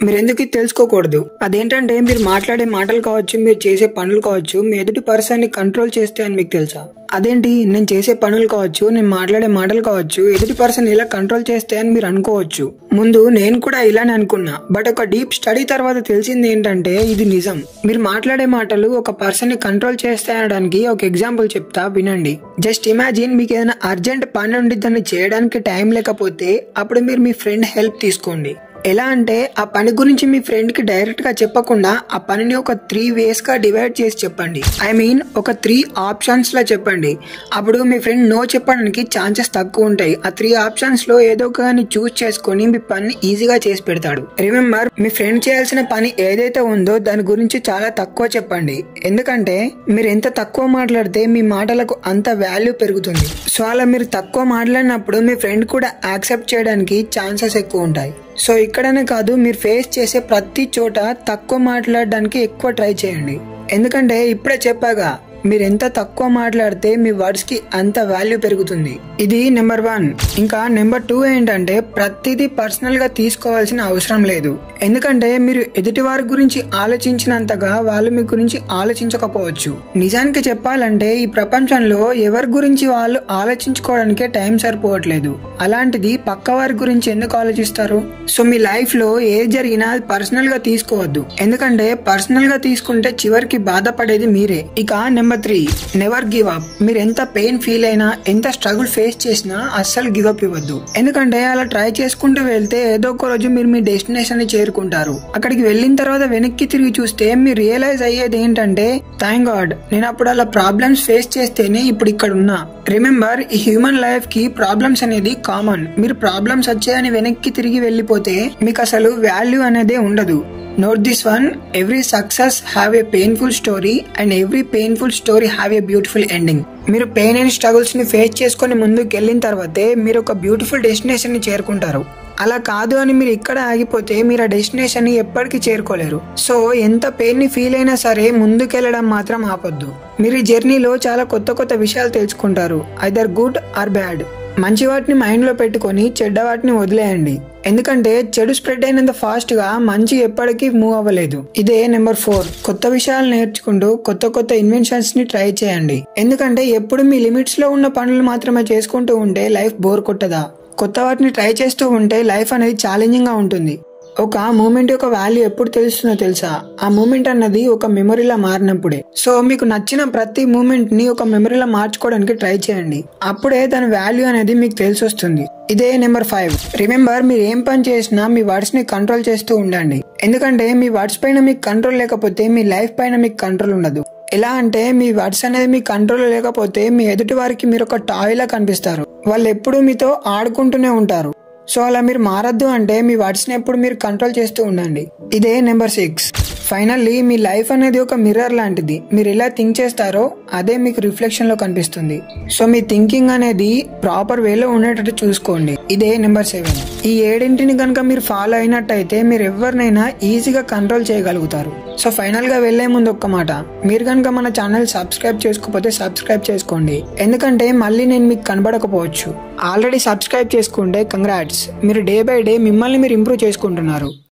మీరెందుకు ఇది తెలుసుకోకూడదు. అదేంటంటే మీరు మాట్లాడే మాటలు కావచ్చు, మీరు చేసే పనులు కావచ్చు, మీ ఎదుటి పర్సన్ ని కంట్రోల్ చేస్తే అని మీకు తెలుసా? అదేంటి నేను చేసే పనులు కావచ్చు, నేను మాట్లాడే మాటలు కావచ్చు, ఎదుటి పర్సన్ ఇలా కంట్రోల్ చేస్తే అని మీరు అనుకోవచ్చు. ముందు నేను కూడా ఇలానే అనుకున్నా. బట్ ఒక డీప్ స్టడీ తర్వాత తెలిసింది ఏంటంటే ఇది నిజం. మీరు మాట్లాడే మాటలు ఒక పర్సన్ ని కంట్రోల్ చేస్తాయి అనడానికి ఒక ఎగ్జాంపుల్ చెప్తా, వినండి. జస్ట్ ఇమాజిన్ మీకు ఏదైనా అర్జెంట్ పని ఉండి దాన్ని చేయడానికి టైం లేకపోతే అప్పుడు మీరు మీ ఫ్రెండ్ హెల్ప్ తీసుకోండి. ఎలా అంటే ఆ పని గురించి మీ ఫ్రెండ్ కి డైరెక్ట్ గా చెప్పకుండా ఆ పనిని ఒక 3 ways గా డివైడ్ చేసి చెప్పండి. ఐ మీన్ ఒక 3 ఆప్షన్స్ లా చెప్పండి. అప్పుడు మీ ఫ్రెండ్ నో చెప్పడానికి ఛాన్సెస్ తక్కువ ఉంటాయి. ఆ 3 ఆప్షన్స్ లో ఏదో ఒకని చూస్ చేసుకొని మీ పని ఈజీగా చేసి పెడతాడు. రిమెంబర్, మీ ఫ్రెండ్ చేయాల్సిన పని ఏదైతే ఉందో దాని గురించి చాలా తక్కువ చెప్పండి. ఎందుకంటే మీరు ఎంత తక్కువ మాట్లాడితే మీ మాటలకు అంత వాల్యూ పెరుగుతుంది. సో అలా మీరు తక్కువ మాట్లాడినప్పుడు మీ ఫ్రెండ్ కూడా యాక్సెప్ట్ చేయడానికి ఛాన్సెస్ ఎక్కువ ఉంటాయి. సో ఇక్కడనే కాదు, మీరు ఫేస్ చేసే ప్రతి చోట తక్కువ మాట్లాడడానికి ఎక్కువ ట్రై చేయండి. ఎందుకంటే ఇప్పుడే చెప్పాగా, మీరు ఎంత తక్కువ మాట్లాడితే మీ వర్డ్స్ కి అంత వాల్యూ పెరుగుతుంది. ఇది నెంబర్ 1. ఇంకా నెంబర్ 2 ఏంటంటే ప్రతిదీ పర్సనల్ గా తీసుకోవాల్సిన అవసరం లేదు. ఎందుకంటే మీరు ఎదుటి వారి గురించి ఆలోచించినంతగా వాళ్ళు మీ గురించి ఆలోచించకపోవచ్చు. నిజానికి చెప్పాలంటే ఈ ప్రపంచంలో ఎవరి గురించి వాళ్ళు ఆలోచించుకోవడానికే టైం సరిపోవట్లేదు. అలాంటిది పక్క వారి గురించి ఎందుకు ఆలోచిస్తారు? సో మీ లైఫ్ లో ఏది జరిగినా అది పర్సనల్ గా తీసుకోవద్దు. ఎందుకంటే పర్సనల్ గా తీసుకుంటే చివరికి బాధపడేది మీరే. ఇక నెంబర్ 3, నెవర్ గివ్ అప్. మీరు ఎంత పెయిన్ ఫీల్ అయినా, ఎంత స్ట్రగుల్ ఫేస్ చేసినా అస్సలు గివ్ అప్ ఇవ్వద్దు. ఎందుకంటే అలా ట్రై చేసుకుంటూ వెళ్తే ఏదో ఒక రోజు మీరు మీ డెస్టినేషన్ ని చేరుకుంటారు. అక్కడికి వెళ్ళిన తర్వాత వెనక్కి తిరిగి చూస్తే మీరు రియలైజ్ అయ్యేది ఏంటంటే, థ్యాంక్ గాడ్ నేను అప్పుడు అలా ప్రాబ్లమ్స్ ఫేస్ చేస్తేనే ఇప్పుడు ఇక్కడ ఉన్నా. రిమెంబర్, ఈ హ్యూమన్ లైఫ్ కి ప్రాబ్లమ్స్ అనేది కామన్. మీరు ప్రాబ్లమ్స్ వచ్చాయని వెనక్కి తిరిగి వెళ్ళిపోతే మీకు అసలు వాల్యూ అనేదే ఉండదు. Note this one, every success have a painful story and every painful story have a beautiful ending. మీరు పెయిన్ అండ్ స్ట్రగుల్స్ ని ఫేస్ చేసుకుని ముందుకు వెళ్ళిన తర్వాతే మీరు ఒక బ్యూటిఫుల్ డెస్టినేషన్ ని చేరుకుంటారు. అలా కాదు అని మీరు ఇక్కడ ఆగిపోతే మీరు ఆ డెస్టినేషన్ ని ఎప్పటికీ చేరుకోలేరు. సో ఎంత పెయిన్ ని ఫీల్ అయినా సరే ముందుకెళ్లడం మాత్రం ఆపొద్దు. మీరు ఈ జర్నీలో చాలా కొత్త విషయాలు తెలుసుకుంటారు, ఐదర్ గుడ్ ఆర్ బ్యాడ్. మంచి వాటిని మైండ్ లో పెట్టుకొని చెడ్డ వాటిని వదిలేయండి. ఎందుకంటే చెడు స్ప్రెడ్ అయినంత ఫాస్ట్ గా మంచి ఎప్పటికీ మూవ్ అవ్వలేదు. ఇదే నెంబర్ 4, కొత్త విషయాలు నేర్చుకుంటూ కొత్త ఇన్వెన్షన్స్ ని ట్రై చేయండి. ఎందుకంటే ఎప్పుడు మీ లిమిట్స్ లో ఉన్న పనులు మాత్రమే చేసుకుంటూ ఉంటే లైఫ్ బోర్ కొట్టదా? కొత్త వాటిని ట్రై చేస్తూ ఉంటే లైఫ్ అనేది ఛాలెంజింగ్ గా ఉంటుంది. ఒక మూమెంట్ యొక్క వాల్యూ ఎప్పుడు తెలుస్తుందో తెలుసా? ఆ మూమెంట్ అన్నది ఒక మెమరీలా మారినప్పుడే. సో మీకు నచ్చిన ప్రతి మూమెంట్ ని ఒక మెమరీలా మార్చుకోవడానికి ట్రై చేయండి. అప్పుడే దాని వాల్యూ అనేది మీకు తెలిసి వస్తుంది. ఇదే నెంబర్ 5, రిమెంబర్, మీరు ఏం పని చేసినా మీ వర్డ్స్ ని కంట్రోల్ చేస్తూ ఉండండి. ఎందుకంటే మీ వర్డ్స్ పైన మీకు కంట్రోల్ లేకపోతే మీ లైఫ్ పైన మీకు కంట్రోల్ ఉండదు. ఎలా అంటే మీ వర్డ్స్ అనేది మీ కంట్రోల్ లేకపోతే మీ ఎదుటి వారికి మీరు ఒక టాయ్ లా కనిపిస్తారు. వాళ్ళు ఎప్పుడు మీతో ఆడుకుంటూనే ఉంటారు. సో అలా మీరు మారద్దు అంటే మీ వర్డ్స్ ని ఎప్పుడు మీరు కంట్రోల్ చేస్తూ ఉండండి. ఇదే నెంబర్ 6, ఫైనల్లీ మీ లైఫ్ అనేది ఒక మిర్రర్ లాంటిది. మీరు ఎలా థింక్ చేస్తారో అదే మీకు రిఫ్లెక్షన్ లో కనిపిస్తుంది. సో మీ థింకింగ్ అనేది ప్రాపర్ వేలో ఉండేటట్టు చూసుకోండి. ఇదే నెంబర్ 7. ఈ 7 కనుక మీరు ఫాలో అయినట్టయితే మీరు ఎవరినైనా ఈజీగా కంట్రోల్ చేయగలుగుతారు. సో ఫైనల్ గా వెళ్లే ముందు ఒక్క మాట, మీరు కనుక మన ఛానల్ సబ్స్క్రైబ్ చేసుకోకపోతే సబ్స్క్రైబ్ చేసుకోండి. ఎందుకంటే మళ్ళీ నేను మీకు కనబడకపోవచ్చు. ఆల్రెడీ సబ్స్క్రైబ్ చేసుకుంటే కంగ్రాట్స్, మీరు డే బై డే మిమ్మల్ని మీరు ఇంప్రూవ్ చేసుకుంటున్నారు.